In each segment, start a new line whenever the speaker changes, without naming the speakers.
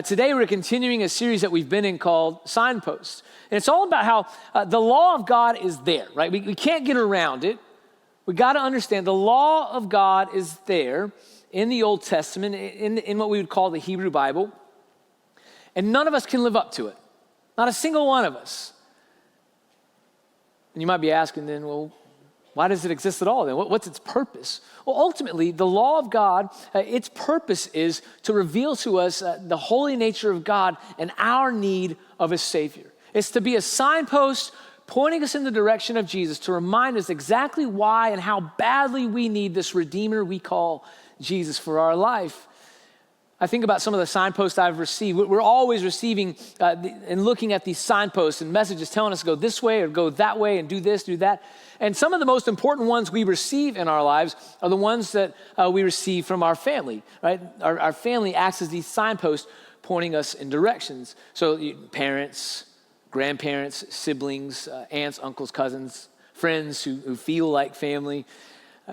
Today we're continuing a series that we've been in called Signposts. And it's all about how the law of God is there, right? We can't get around it. We got to understand the law of God is there in the Old Testament, in what we would call the Hebrew Bible. And none of us can live up to it. Not a single one of us. And you might be asking then, well, why does it exist at all then? What's its purpose? Well, ultimately, the law of God, its purpose is to reveal to us the holy nature of God and our need of a Savior. It's to be a signpost pointing us in the direction of Jesus to remind us exactly why and how badly we need this Redeemer we call Jesus for our life. I think about some of the signposts I've received. We're always receiving and looking at these signposts and messages telling us to go this way or go that way and do this, do that. And some of the most important ones we receive in our lives are the ones that we receive from our family, right? Our family acts as these signposts pointing us in directions. So parents, grandparents, siblings, aunts, uncles, cousins, friends who feel like family.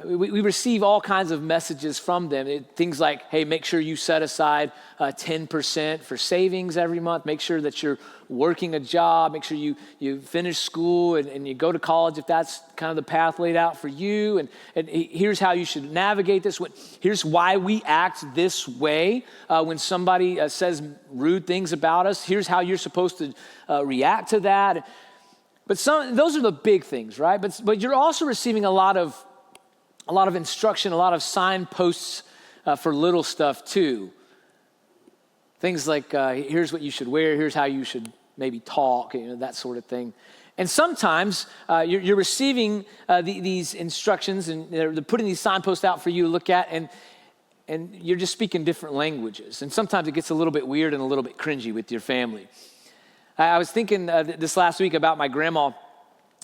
We receive all kinds of messages from them. Things like, hey, make sure you set aside 10% for savings every month. Make sure that you're working a job. Make sure you finish school and you go to college if that's kind of the path laid out for you. And here's how you should navigate this. Here's why we act this way when somebody says rude things about us. Here's how you're supposed to react to that. But those are the big things, right? But you're also receiving a lot of instruction, a lot of signposts for little stuff too. Things like, here's what you should wear, here's how you should maybe talk, that sort of thing. And sometimes you're receiving these instructions and they're putting these signposts out for you to look at and you're just speaking different languages. And sometimes it gets a little bit weird and a little bit cringy with your family. I was thinking this last week about my grandma,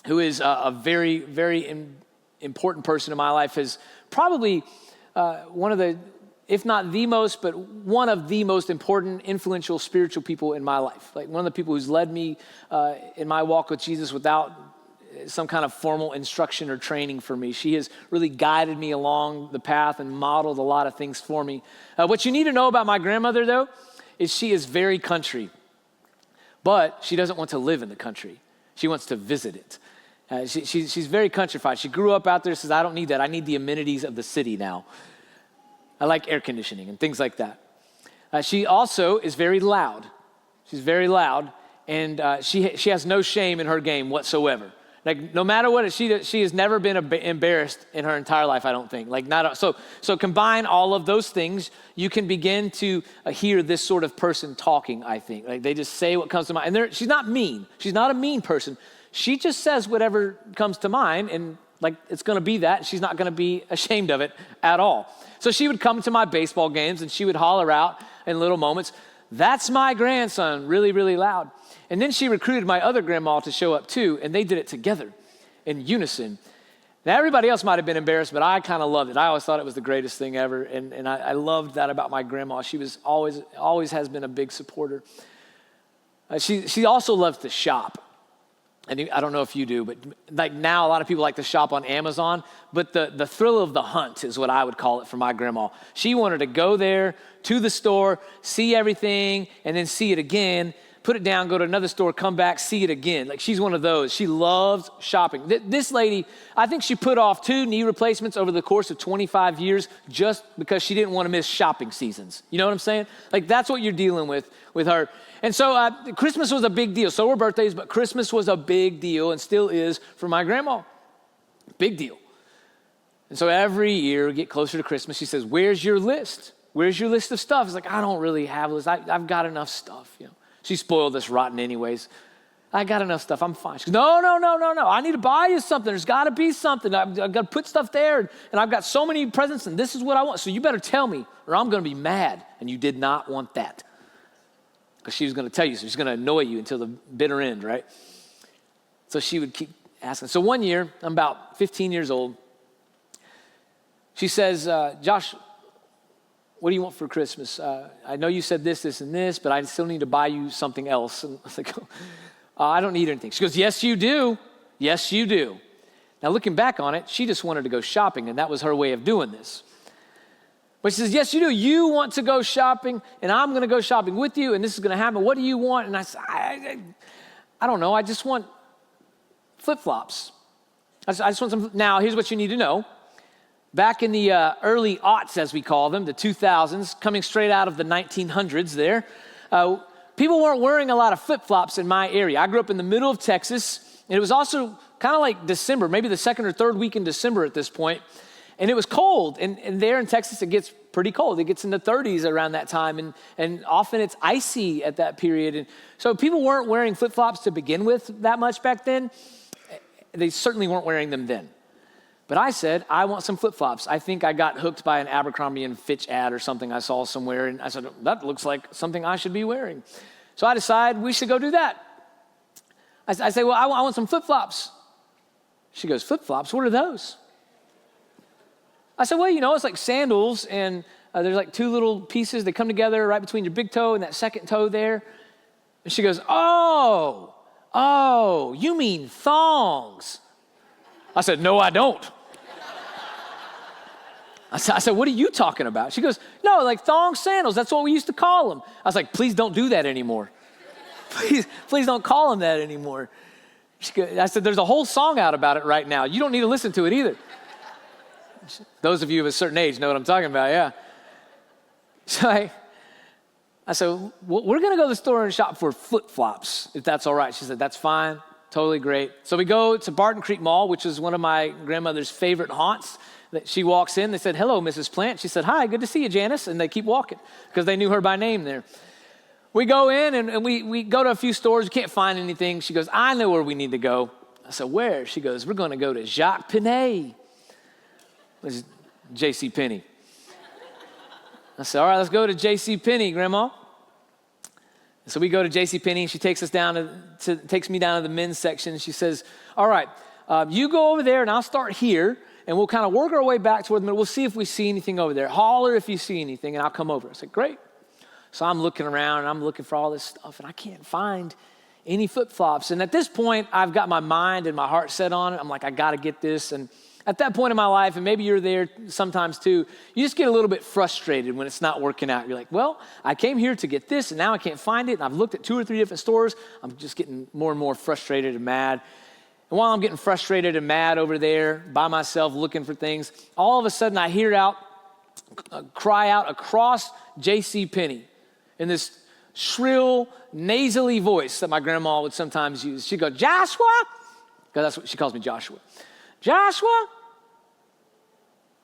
who is a very, very important person in my life, is probably one of the, if not the most, but one of the most important, influential spiritual people in my life. Like one of the people who's led me in my walk with Jesus without some kind of formal instruction or training for me. She has really guided me along the path and modeled a lot of things for me. What you need to know about my grandmother, though, is she is very country, but she doesn't want to live in the country. She wants to visit it. She's very countrified. She grew up out there, says, I don't need that. I need the amenities of the city now. I like air conditioning and things like that. She also is very loud. She's very loud, and she has no shame in her game whatsoever. Like no matter what, she has never been embarrassed in her entire life, I don't think. So combine all of those things, you can begin to hear this sort of person talking, I think. Like they just say what comes to mind. And she's not mean. She's not a mean person. She just says whatever comes to mind, and like it's going to be that. She's not going to be ashamed of it at all. So she would come to my baseball games, and she would holler out in little moments, "That's my grandson," really, really loud. And then she recruited my other grandma to show up too, and they did it together in unison. Now, everybody else might have been embarrassed, but I kind of loved it. I always thought it was the greatest thing ever, and I loved that about my grandma. She was always has been a big supporter. She also loves to shop. And I don't know if you do, but like now a lot of people like to shop on Amazon, but the thrill of the hunt is what I would call it for my grandma. She wanted to go there to the store, see everything, and then see it again, put it down, go to another store, come back, see it again. Like she's one of those. She loves shopping. This lady, I think she put off 2 knee replacements over the course of 25 years just because she didn't want to miss shopping seasons. You know what I'm saying? Like that's what you're dealing with her. And so Christmas was a big deal. So were birthdays, but Christmas was a big deal and still is for my grandma. Big deal. And so every year we get closer to Christmas, she says, "Where's your list? Where's your list of stuff?" It's like, I don't really have a list. I've got enough stuff. She spoiled us rotten anyways. I got enough stuff. I'm fine. She goes, no. I need to buy you something. There's got to be something. I've got to put stuff there, and I've got so many presents, and this is what I want. So you better tell me, or I'm going to be mad. And you did not want that. Because she was going to tell you, so she's going to annoy you until the bitter end, right? So she would keep asking. So one year, I'm about 15 years old. She says, "Josh, what do you want for Christmas? I know you said this, and this, but I still need to buy you something else." And I was like, "I don't need anything." She goes, "Yes, you do. Yes, you do." Now, looking back on it, she just wanted to go shopping, and that was her way of doing this. But she says, yes, you do. You want to go shopping, and I'm going to go shopping with you, and this is going to happen. What do you want? And I said, I don't know. I just want flip-flops. I just want some. Now, here's what you need to know. Back in the early aughts, as we call them, the 2000s, coming straight out of the 1900s there, people weren't wearing a lot of flip-flops in my area. I grew up in the middle of Texas, and it was also kind of like December, maybe the second or third week in December at this point. And it was cold, and there in Texas, it gets pretty cold. It gets in the 30s around that time, and often it's icy at that period. And so people weren't wearing flip-flops to begin with that much back then. They certainly weren't wearing them then. But I said, I want some flip-flops. I think I got hooked by an Abercrombie and Fitch ad or something I saw somewhere, and I said, that looks like something I should be wearing. So I decided we should go do that. I say, well, I want some flip-flops. She goes, flip-flops? What are those? I said, well, it's like sandals, and there's like two little pieces. They come together right between your big toe and that second toe there. And she goes, oh, you mean thongs. I said, no, I don't. I said, what are you talking about? She goes, no, like thong sandals. That's what we used to call them. I was like, please don't do that anymore. Please don't call them that anymore. I said, there's a whole song out about it right now. You don't need to listen to it either. Those of you of a certain age know what I'm talking about, yeah. So I said, well, we're going to go to the store and shop for flip-flops, if that's all right. She said, that's fine, totally great. So we go to Barton Creek Mall, which is one of my grandmother's favorite haunts. She walks in, they said, hello, Mrs. Plant. She said, hi, good to see you, Janice. And they keep walking because they knew her by name there. We go in and we go to a few stores. We can't find anything. She goes, I know where we need to go. I said, where? She goes, we're going to go to Jacques Penney. Which is J.C. Penney. I said, all right, let's go to J.C. Penney, Grandma. So we go to J.C. Penney, and she takes us takes me down to the men's section. She says, all right, you go over there, and I'll start here, and we'll kind of work our way back toward the middle. We'll see if we see anything over there. Holler if you see anything, and I'll come over. I said, great. So I'm looking around, and I'm looking for all this stuff, and I can't find any flip-flops. And at this point, I've got my mind and my heart set on it. I'm like, I got to get this. And at that point in my life, and maybe you're there sometimes too, you just get a little bit frustrated when it's not working out. You're like, well, I came here to get this, and now I can't find it, and I've looked at 2 or 3 different stores. I'm just getting more and more frustrated and mad. And while I'm getting frustrated and mad over there by myself looking for things, all of a sudden I hear cry out across J.C. Penney in this shrill, nasally voice that my grandma would sometimes use. She'd go, Joshua? Because that's what she calls me, Joshua. Joshua?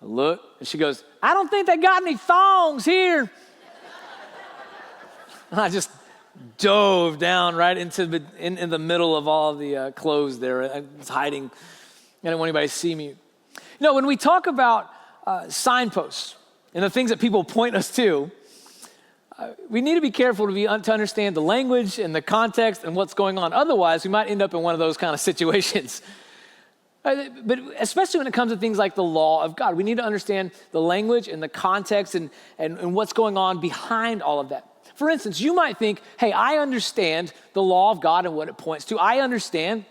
I look, and she goes, I don't think they got any thongs here. And I just dove down right into in the middle of all the clothes there. I was hiding. I didn't want anybody to see me. When we talk about signposts and the things that people point us to, we need to be careful to understand the language and the context and what's going on. Otherwise, we might end up in one of those kind of situations. But especially when it comes to things like the law of God, we need to understand the language and the context and what's going on behind all of that. For instance, you might think, hey, I understand the law of God and what it points to. I understand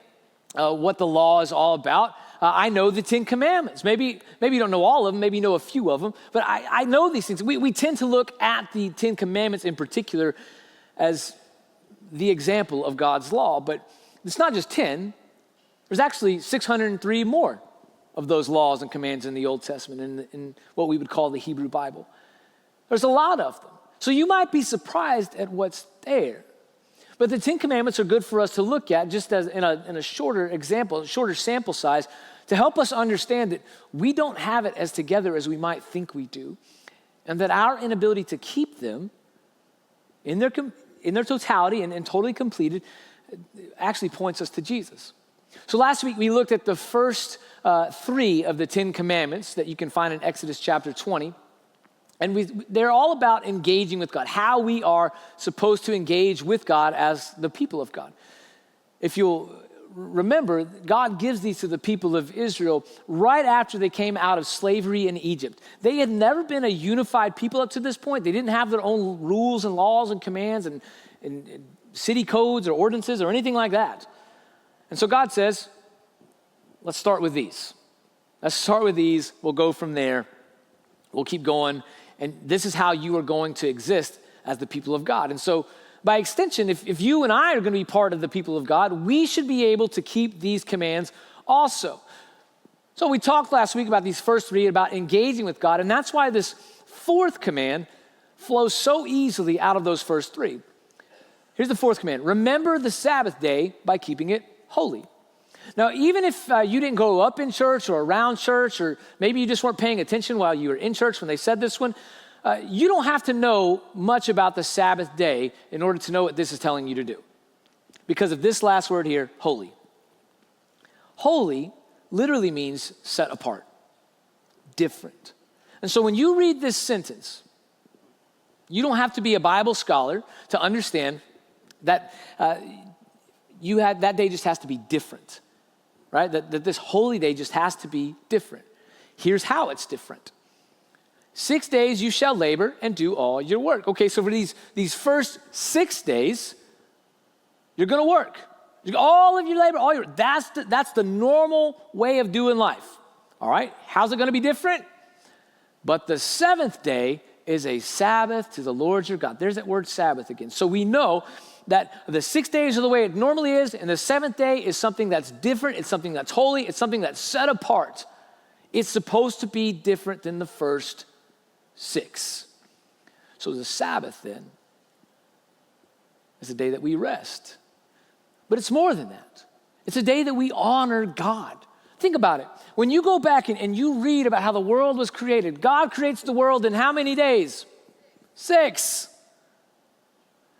what the law is all about. I know the 10 Commandments. Maybe you don't know all of them, maybe you know a few of them, but I know these things. We tend to look at the 10 Commandments in particular as the example of God's law, but it's not just 10. There's actually 603 more of those laws and commands in the Old Testament, in what we would call the Hebrew Bible. There's a lot of them. So you might be surprised at what's there. But the 10 Commandments are good for us to look at just as in a shorter example, a shorter sample size, to help us understand that we don't have it as together as we might think we do, and that our inability to keep them in their totality and totally completed actually points us to Jesus. So last week we looked at the first 3 of the 10 Commandments that you can find in Exodus chapter 20. And they're all about engaging with God, how we are supposed to engage with God as the people of God. If you'll remember, God gives these to the people of Israel right after they came out of slavery in Egypt. They had never been a unified people up to this point. They didn't have their own rules and laws and commands and city codes or ordinances or anything like that. And so God says, let's start with these. Let's start with these. We'll go from there. We'll keep going. And this is how you are going to exist as the people of God. And so by extension, if you and I are going to be part of the people of God, we should be able to keep these commands also. So we talked last week about these first three, about engaging with God, and that's why this fourth command flows so easily out of those first three. Here's the fourth command: remember the Sabbath day by keeping it holy. Now, even if you didn't grow up in church or around church, or maybe you just weren't paying attention while you were in church when they said this one, you don't have to know much about the Sabbath day in order to know what this is telling you to do. Because of this last word here, holy. Holy literally means set apart, different. And so when you read this sentence, you don't have to be a Bible scholar to understand that that day just has to be different, right? That this holy day just has to be different. Here's how it's different. 6 days you shall labor and do all your work. Okay, so for these first 6 days, you're gonna work. All of your labor, that's the normal way of doing life. All right, how's it gonna be different? But the seventh day is a Sabbath to the Lord your God. There's that word Sabbath again. So we know that the 6 days are the way it normally is, and the seventh day is something that's different, it's something that's holy, it's something that's set apart. It's supposed to be different than the first 6. So the Sabbath then is a day that we rest. But it's more than that. It's a day that we honor God. Think about it. When you go back and you read about how the world was created, God creates the world in how many days? 6.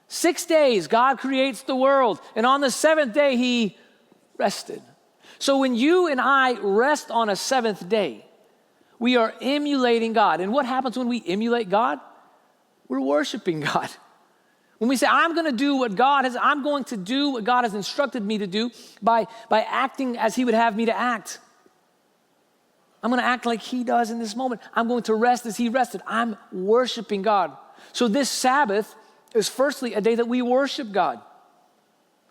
6 days God creates the world, and on the seventh day he rested. So when you and I rest on a seventh day, we are emulating God. And what happens when we emulate God? We're worshiping God. When we say, I'm going to do what God has, I'm going to do what God has instructed me to do by acting as he would have me to act. I'm going to act like he does in this moment. I'm going to rest as he rested. I'm worshiping God. So this Sabbath is firstly a day that we worship God.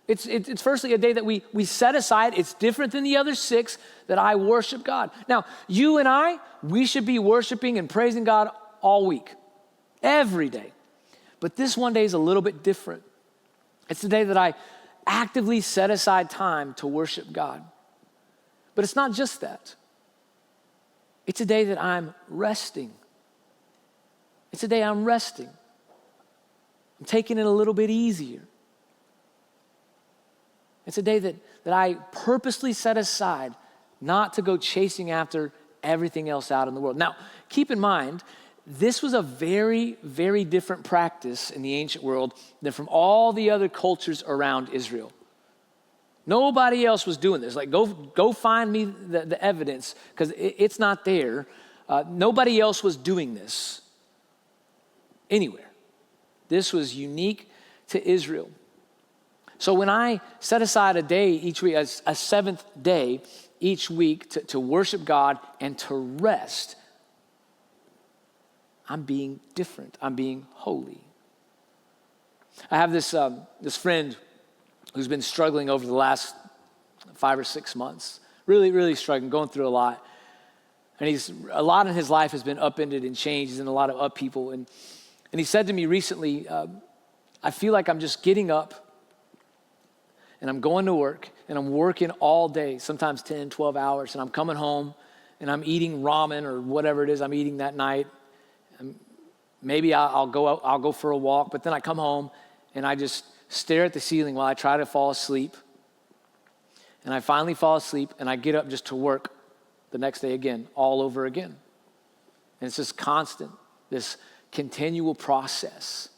It's firstly a day that we set aside. It's different than the other 6 that I worship God. Now, you and I, we should be worshiping and praising God all week, every day. But this one day is a little bit different. It's the day that I actively set aside time to worship God. But it's not just that. It's a day that I'm resting. It's a day I'm resting. I'm taking it a little bit easier. It's a day that I purposely set aside not to go chasing after everything else out in the world. Now, keep in mind, this was a very, very different practice in the ancient world than from all the other cultures around Israel. Nobody else was doing this. Like, go find me the evidence, because it's not there. Nobody else was doing this anywhere. This was unique to Israel. So when I set aside a day each week, a seventh day each week to worship God and to rest, I'm being different. I'm being holy. I have this friend who's been struggling over the last 5 or 6 months. Really, really struggling, going through a lot. And a lot in his life has been upended and changed. He's in a lot of upheaval. And he said to me recently, I feel like I'm just getting up and I'm going to work and I'm working all day, sometimes 10, 12 hours. And I'm coming home and I'm eating ramen or whatever it is I'm eating that night. Maybe I'll go for a walk, but then I come home and I just stare at the ceiling while I try to fall asleep. And I finally fall asleep and I get up just to work the next day again, all over again. And it's just constant, this continual process,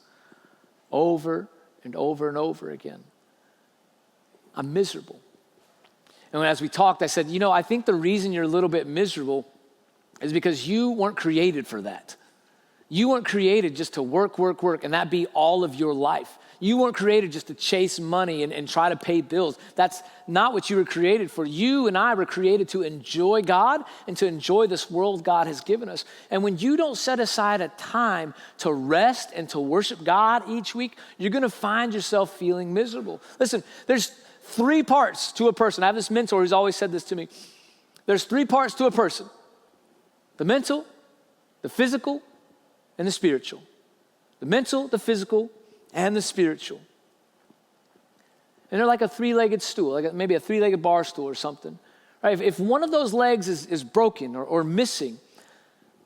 over and over and over again. I'm miserable. And as we talked, I said, I think the reason you're a little bit miserable is because you weren't created for that. You weren't created just to work, and that be all of your life. You weren't created just to chase money and try to pay bills. That's not what you were created for. You and I were created to enjoy God and to enjoy this world God has given us. And when you don't set aside a time to rest and to worship God each week, you're going to find yourself feeling miserable. Listen, there's 3 parts to a person. I have this mentor who's always said this to me. There's 3 parts to a person: the mental, the physical, and the spiritual. The mental, the physical, and the spiritual. And they're like a three-legged stool, maybe a three-legged bar stool or something. Right? If one of those legs is broken or missing,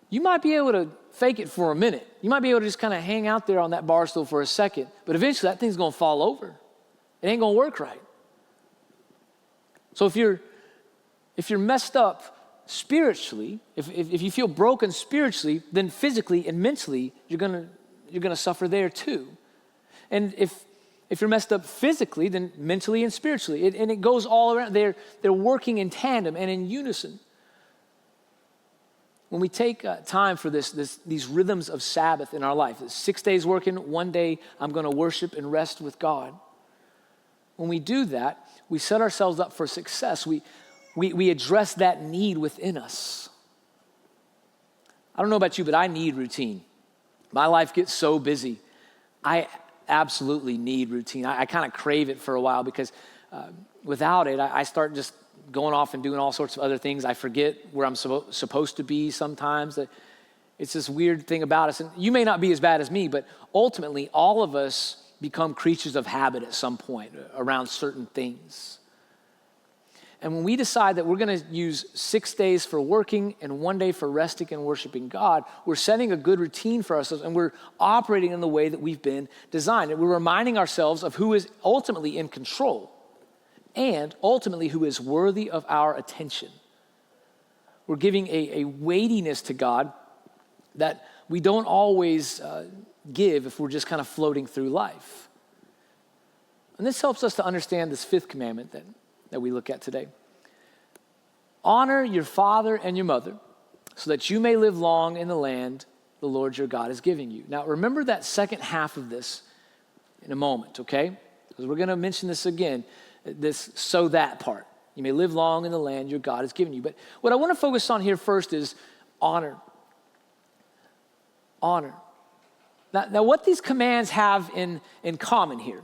you might be able to fake it for a minute. You might be able to just kind of hang out there on that bar stool for a second. But eventually that thing's going to fall over. It ain't going to work right. So if you're messed up spiritually, if you feel broken spiritually, then physically and mentally you're gonna suffer there too. And if you're messed up physically, then mentally and spiritually, and it goes all around. They're working in tandem and in unison. When we take time for these rhythms of Sabbath in our life, 6 days working, 1 day I'm going to worship and rest with God. When we do that, we set ourselves up for success. We address that need within us. I don't know about you, but I need routine. My life gets so busy. I absolutely need routine. I kind of crave it for a while because without it, I start just going off and doing all sorts of other things. I forget where I'm supposed to be sometimes. It's this weird thing about us. And you may not be as bad as me, but ultimately all of us become creatures of habit at some point around certain things. And when we decide that we're going to use 6 days for working and 1 day for resting and worshiping God, we're setting a good routine for ourselves and we're operating in the way that we've been designed. And we're reminding ourselves of who is ultimately in control and ultimately who is worthy of our attention. We're giving a weightiness to God that we don't always give if we're just kind of floating through life. And this helps us to understand this fifth commandment that we look at today. Honor your father and your mother so that you may live long in the land the Lord your God is giving you. Now remember that second half of this in a moment, okay? Because we're going to mention this again, this so that part. You may live long in the land your God has given you. But what I want to focus on here first is honor. Honor. Now what these commands have in common here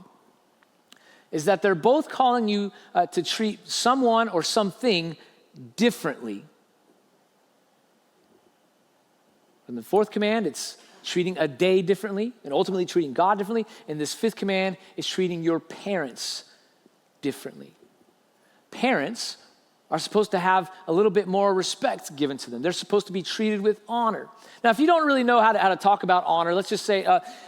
is that they're both calling you to treat someone or something differently. In the fourth command, it's treating a day differently and ultimately treating God differently. And this fifth command is treating your parents differently. Parents are supposed to have a little bit more respect given to them. They're supposed to be treated with honor. Now, if you don't really know how to talk about honor, let's just say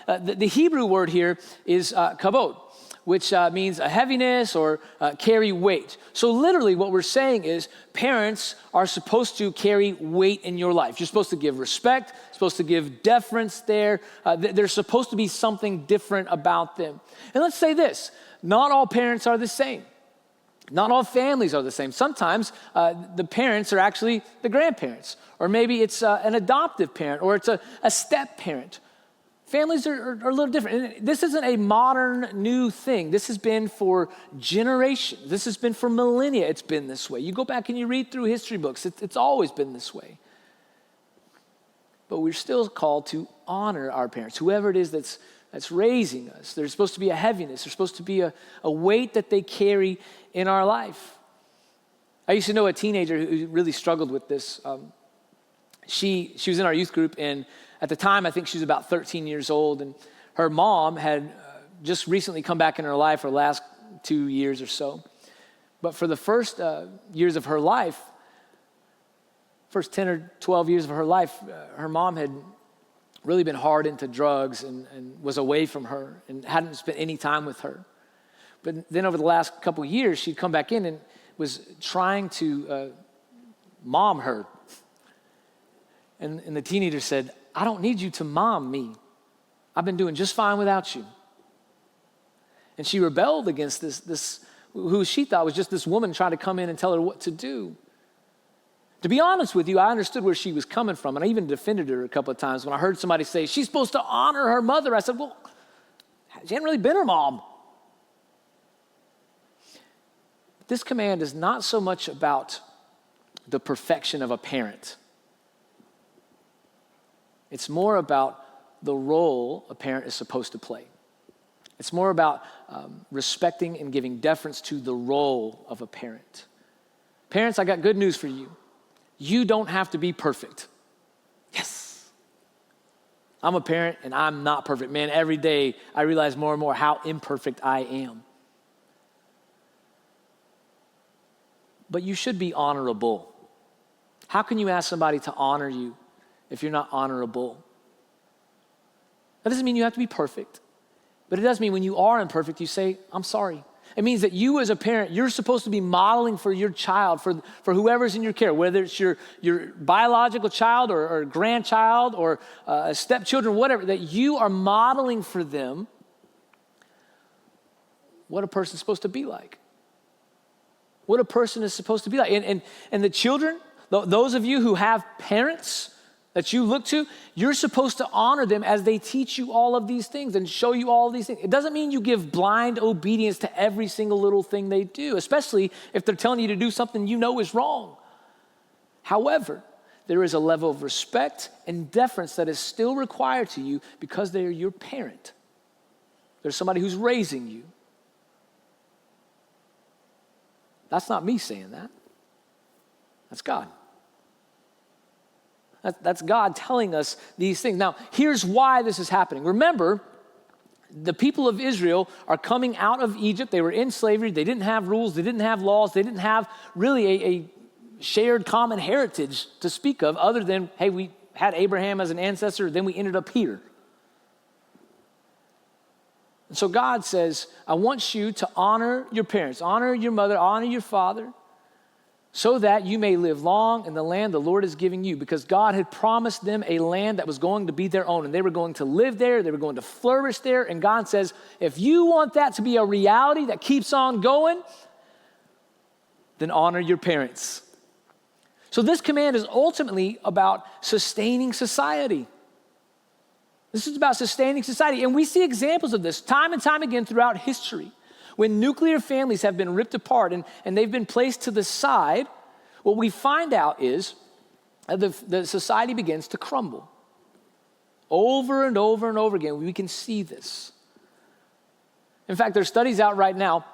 the Hebrew word here is kabod, which means a heaviness or carry weight. So literally what we're saying is parents are supposed to carry weight in your life. You're supposed to give respect, supposed to give deference there. There's supposed to be something different about them. And let's say this, not all parents are the same. Not all families are the same. Sometimes the parents are actually the grandparents, or maybe it's an adoptive parent, or it's a step parent. Families are a little different. And this isn't a modern new thing. This has been for generations. This has been for millennia. It's been this way. You go back and you read through history books. It's always been this way. But we're still called to honor our parents, whoever it is that's raising us. There's supposed to be a heaviness. There's supposed to be a weight that they carry in our life. I used to know a teenager who really struggled with this. She was in our youth group, and at the time, I think she was about 13 years old, and her mom had just recently come back in her life for the last 2 years or so. But for the first years of her life, first 10 or 12 years of her life, her mom had really been hard into drugs and was away from her and hadn't spent any time with her. But then over the last couple of years, she'd come back in and was trying to mom her. And the teenager said, I don't need you to mom me. I've been doing just fine without you. And she rebelled against this who she thought was just this woman trying to come in and tell her what to do. To be honest with you, I understood where she was coming from, and I even defended her a couple of times when I heard somebody say, she's supposed to honor her mother. I said, well, she hadn't really been her mom. This command is not so much about the perfection of a parent. It's more about the role a parent is supposed to play. It's more about respecting and giving deference to the role of a parent. Parents, I got good news for you. You don't have to be perfect. Yes. I'm a parent and I'm not perfect. Man, every day I realize more and more how imperfect I am. But you should be honorable. How can you ask somebody to honor you if you're not honorable? That doesn't mean you have to be perfect, but it does mean when you are imperfect, you say, I'm sorry. It means that you as a parent, you're supposed to be modeling for your child, for whoever's in your care, whether it's your biological child or grandchild or stepchildren, whatever, that you are modeling for them what a person's supposed to be like. What a person is supposed to be like. And the children, those of you who have parents that you look to, you're supposed to honor them as they teach you all of these things and show you all of these things. It doesn't mean you give blind obedience to every single little thing they do, especially if they're telling you to do something you know is wrong. However, there is a level of respect and deference that is still required to you because they're your parent. There's somebody who's raising you. That's not me saying that. That's God. That's God telling us these things. Now, here's why this is happening. Remember, the people of Israel are coming out of Egypt. They were in slavery. They didn't have rules. They didn't have laws. They didn't have really a shared common heritage to speak of other than, hey, we had Abraham as an ancestor, then we ended up here. And so God says, I want you to honor your parents, honor your mother, honor your father, so that you may live long in the land the Lord is giving you, because God had promised them a land that was going to be their own, and they were going to live there, they were going to flourish there, and God says, if you want that to be a reality that keeps on going, then honor your parents. So this command is ultimately about sustaining society. This is about sustaining society, and we see examples of this time and time again throughout history. When nuclear families have been ripped apart and they've been placed to the side, what we find out is that the society begins to crumble. Over and over and over again, we can see this. In fact, there's studies out right now.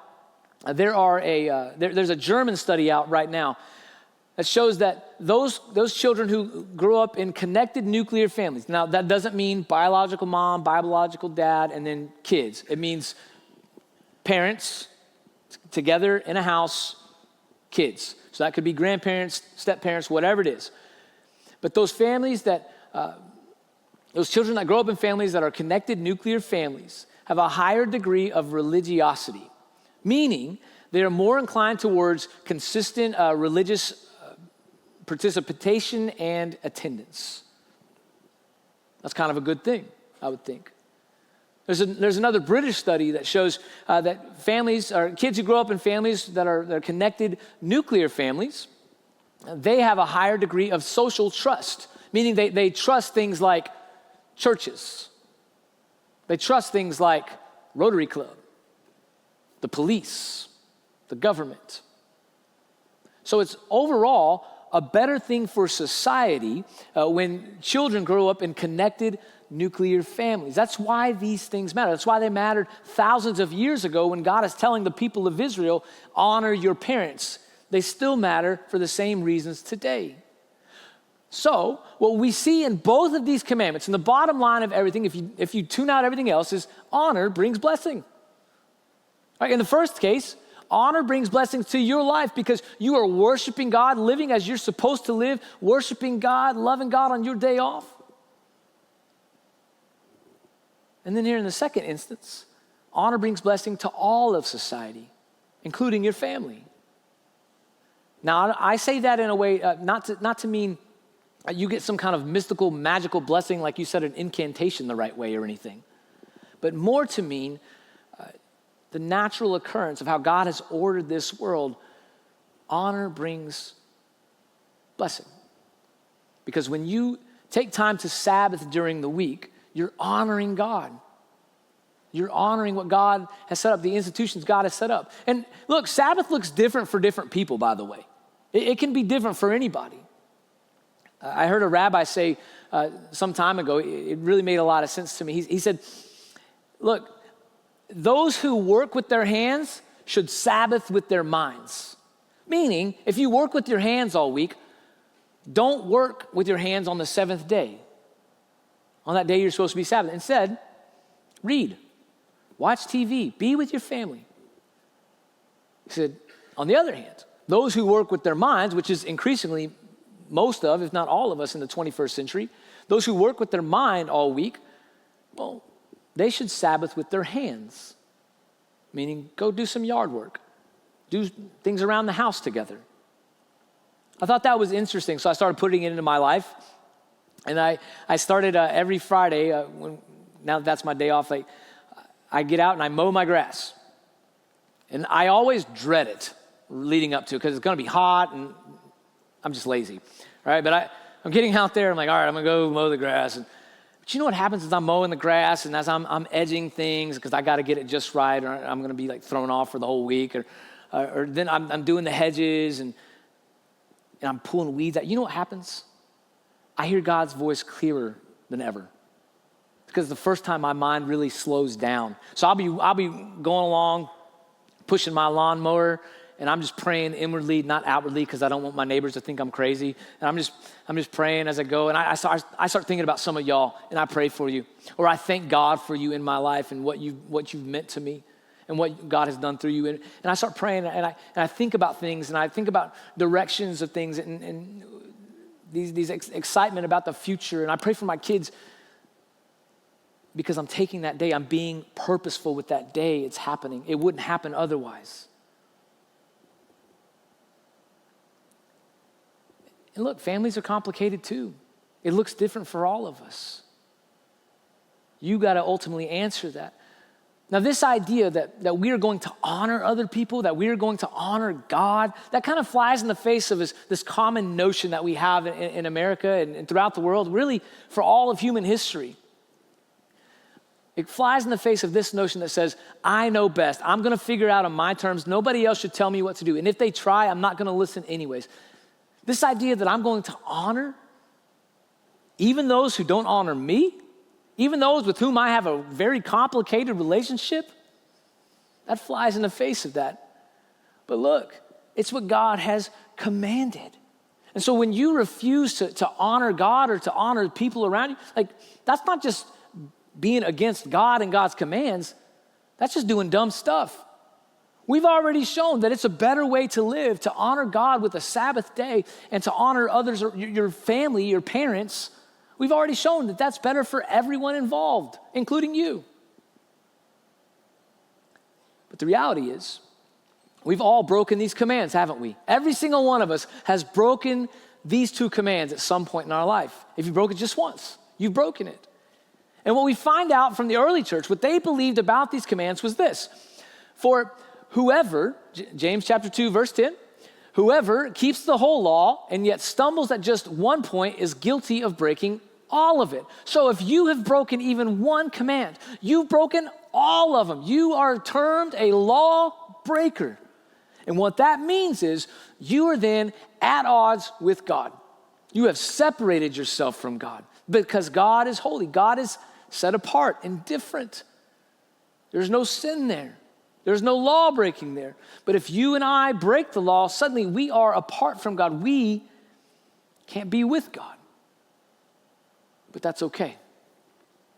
There's a German study out right now that shows that those children who grew up in connected nuclear families, now that doesn't mean biological mom, biological dad, and then kids. It means parents together in a house, kids. So that could be grandparents, step-parents, whatever it is. But those families those children that grow up in families that are connected nuclear families have a higher degree of religiosity, meaning they are more inclined towards consistent religious participation and attendance. That's kind of a good thing, I would think. There's another British study that shows that families, or kids who grow up in families that are connected nuclear families, they have a higher degree of social trust, meaning they trust things like churches. They trust things like Rotary Club, the police, the government. So it's overall a better thing for society when children grow up in connected nuclear families. That's why these things matter. That's why they mattered thousands of years ago when God is telling the people of Israel, honor your parents. They still matter for the same reasons today. So what we see in both of these commandments, and the bottom line of everything, if you tune out everything else, is honor brings blessing. Right? In the first case, honor brings blessings to your life because you are worshiping God, living as you're supposed to live, worshiping God, loving God on your day off. And then here in the second instance, honor brings blessing to all of society, including your family. Now, I say that in a way, not to mean you get some kind of mystical, magical blessing like you said an incantation the right way or anything, but more to mean the natural occurrence of how God has ordered this world. Honor brings blessing. Because when you take time to Sabbath during the week, you're honoring God. You're honoring what God has set up, the institutions God has set up. And look, Sabbath looks different for different people, by the way. It can be different for anybody. I heard a rabbi say some time ago, it really made a lot of sense to me. He said, look, those who work with their hands should Sabbath with their minds. Meaning, if you work with your hands all week, don't work with your hands on the seventh day. On that day, you're supposed to be Sabbath. Instead, read, watch TV, be with your family. He said, on the other hand, those who work with their minds, which is increasingly most of, if not all of us in the 21st century, those who work with their mind all week, well, they should Sabbath with their hands, meaning go do some yard work, do things around the house together. I thought that was interesting, so I started putting it into my life. And I started every Friday, now that that's my day off, I get out and I mow my grass. And I always dread it leading up to it because it's going to be hot and I'm just lazy, right? But I'm getting out there, I'm like, all right, I'm going to go mow the grass. But you know what happens is I'm mowing the grass and as I'm edging things because I got to get it just right or I'm going to be like thrown off for the whole week. Or then I'm doing the hedges and I'm pulling weeds out. You know what happens? I hear God's voice clearer than ever. Because the first time my mind really slows down. So I'll be going along, pushing my lawnmower, and I'm just praying inwardly, not outwardly, because I don't want my neighbors to think I'm crazy. And I'm just praying as I go. And I start thinking about some of y'all, and I pray for you. Or I thank God for you in my life and what you've meant to me and what God has done through you. And I start praying, and I think about things, and I think about directions of things, and these excitement about the future. And I pray for my kids because I'm taking that day. I'm being purposeful with that day. It's happening. It wouldn't happen otherwise. And look, families are complicated too. It looks different for all of us. You got to ultimately answer that. Now, this idea that we are going to honor other people, that we are going to honor God, that kind of flies in the face of this common notion that we have in America and throughout the world, really for all of human history. It flies in the face of this notion that says, I know best. I'm going to figure it out on my terms. Nobody else should tell me what to do. And if they try, I'm not going to listen anyways. This idea that I'm going to honor even those who don't honor me, even those with whom I have a very complicated relationship, that flies in the face of that. But look, it's what God has commanded. And so when you refuse to honor God or to honor people around you, that's not just being against God and God's commands, that's just doing dumb stuff. We've already shown that it's a better way to live, to honor God with a Sabbath day and to honor others, or your family, your parents. We've already shown that that's better for everyone involved, including you. But the reality is, we've all broken these commands, haven't we? Every single one of us has broken these two commands at some point in our life. If you broke it just once, you've broken it. And what we find out from the early church, what they believed about these commands was this: for whoever, James chapter 2, verse 10, whoever keeps the whole law and yet stumbles at just one point is guilty of breaking all of it. So if you have broken even one command, you've broken all of them. You are termed a law breaker. And what that means is you are then at odds with God. You have separated yourself from God because God is holy. God is set apart and different. There's no sin there. There's no law breaking there. But if you and I break the law, suddenly we are apart from God. We can't be with God. But that's okay.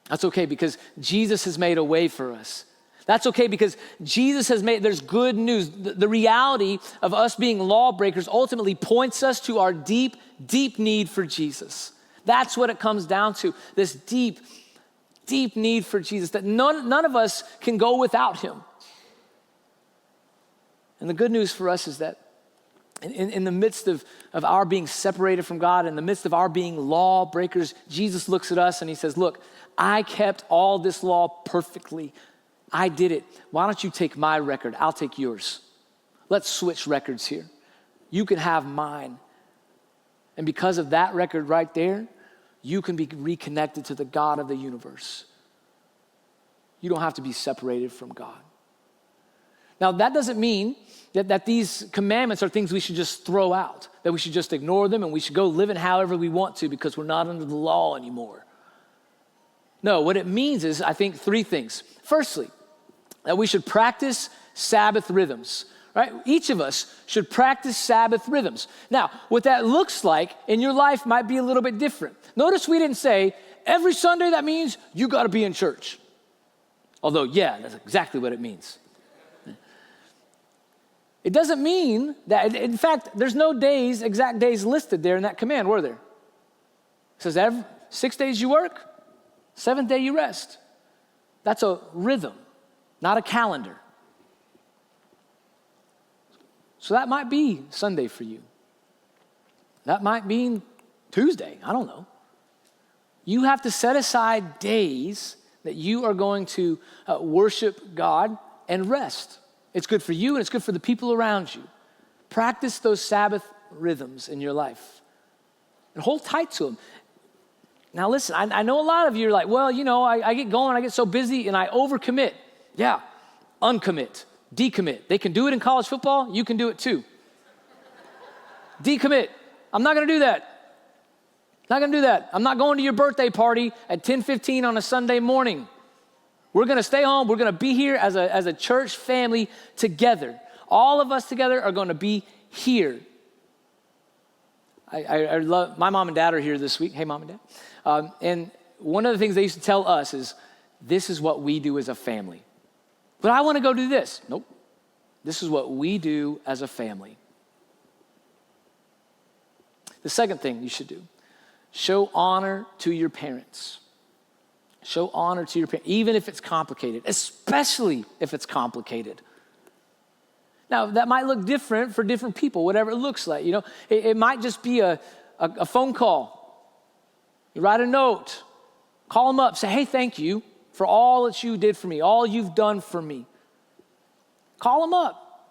That's okay because Jesus has made a way for us. That's okay because Jesus has made, there's good news. The reality of us being lawbreakers ultimately points us to our deep, deep need for Jesus. That's what it comes down to, this deep, deep need for Jesus, that none of us can go without him. And the good news for us is that in the midst of our being separated from God, in the midst of our being lawbreakers, Jesus looks at us and he says, look, I kept all this law perfectly. I did it. Why don't you take my record? I'll take yours. Let's switch records here. You can have mine. And because of that record right there, you can be reconnected to the God of the universe. You don't have to be separated from God. Now, that doesn't mean that these commandments are things we should just throw out, that we should just ignore them and we should go live it however we want to because we're not under the law anymore. No, what it means is, I think, three things. Firstly, that we should practice Sabbath rhythms, right? Each of us should practice Sabbath rhythms. Now, what that looks like in your life might be a little bit different. Notice we didn't say every Sunday that means you got to be in church. Although, yeah, that's exactly what it means. It doesn't mean that, in fact, there's no exact days listed there in that command, were there? It says 6 days you work, 7th day you rest. That's a rhythm, not a calendar. So that might be Sunday for you. That might mean Tuesday, I don't know. You have to set aside days that you are going to worship God and rest. It's good for you and it's good for the people around you. Practice those Sabbath rhythms in your life and hold tight to them. Now listen, I know a lot of you are like, well, I get going, I get so busy and I overcommit. Yeah, uncommit, decommit. They can do it in college football, you can do it too. Decommit. I'm not gonna do that. Not gonna do that. I'm not going to your birthday party at 10:15 on a Sunday morning. We're gonna stay home. We're gonna be here as a church family together. All of us together are gonna be here. I love, my mom and dad are here this week. Hey, mom and dad. And one of the things they used to tell us is, this is what we do as a family. But I wanna go do this. Nope. This is what we do as a family. The second thing you should do, show honor to your parents. Show honor to your parents, even if it's complicated, especially if it's complicated. Now, that might look different for different people, whatever it looks like. It might just be a phone call. You write a note, call them up, say, hey, thank you for all that you did for me, all you've done for me. Call them up.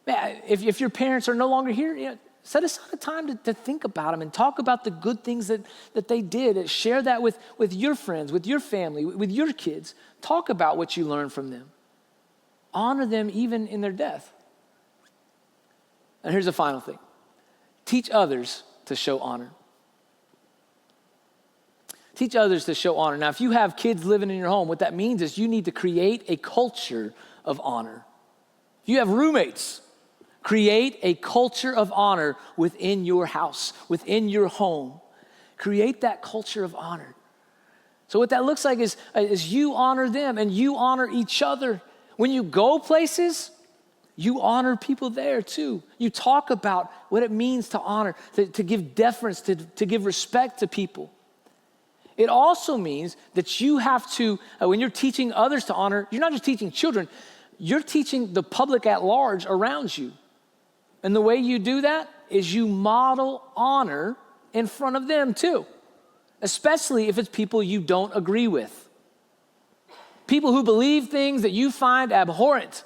Man, if your parents are no longer here, set aside a time to think about them and talk about the good things that they did. Share that with your friends, with your family, with your kids. Talk about what you learned from them. Honor them even in their death. And here's the final thing. Teach others to show honor. Teach others to show honor. Now, if you have kids living in your home, what that means is you need to create a culture of honor. If you have roommates, create a culture of honor within your house, within your home. Create that culture of honor. So what that looks like is you honor them and you honor each other. When you go places, you honor people there too. You talk about what it means to honor, to give deference, to give respect to people. It also means that you have to, when you're teaching others to honor, you're not just teaching children, you're teaching the public at large around you. And the way you do that is you model honor in front of them too, especially if it's people you don't agree with. People who believe things that you find abhorrent,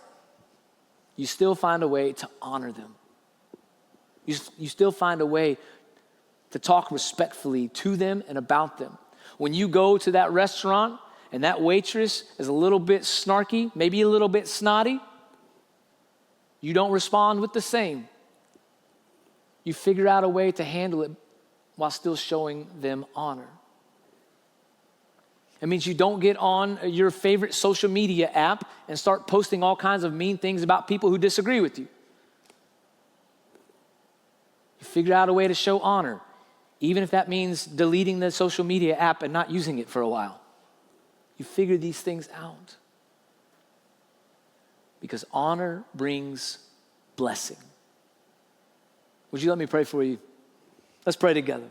you still find a way to honor them. You still find a way to talk respectfully to them and about them. When you go to that restaurant and that waitress is a little bit snarky, maybe a little bit snotty, you don't respond with the same. You figure out a way to handle it while still showing them honor. It means you don't get on your favorite social media app and start posting all kinds of mean things about people who disagree with you. You figure out a way to show honor, even if that means deleting the social media app and not using it for a while. You figure these things out. Because honor brings blessing. Would you let me pray for you? Let's pray together.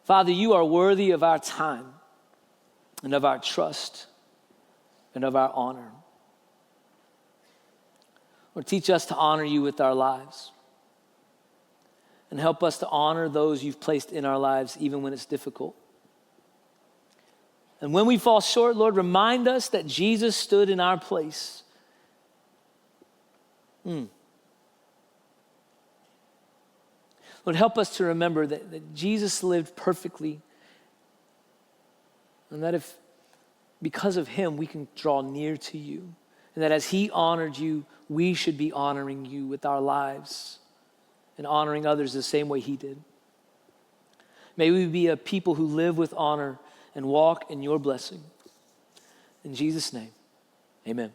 Father, you are worthy of our time and of our trust and of our honor. Lord, teach us to honor you with our lives and help us to honor those you've placed in our lives even when it's difficult. And when we fall short, Lord, remind us that Jesus stood in our place. Lord, help us to remember that Jesus lived perfectly and that if because of him we can draw near to you, and that as he honored you, we should be honoring you with our lives and honoring others the same way he did. May we be a people who live with honor and walk in your blessing. In Jesus' name, amen.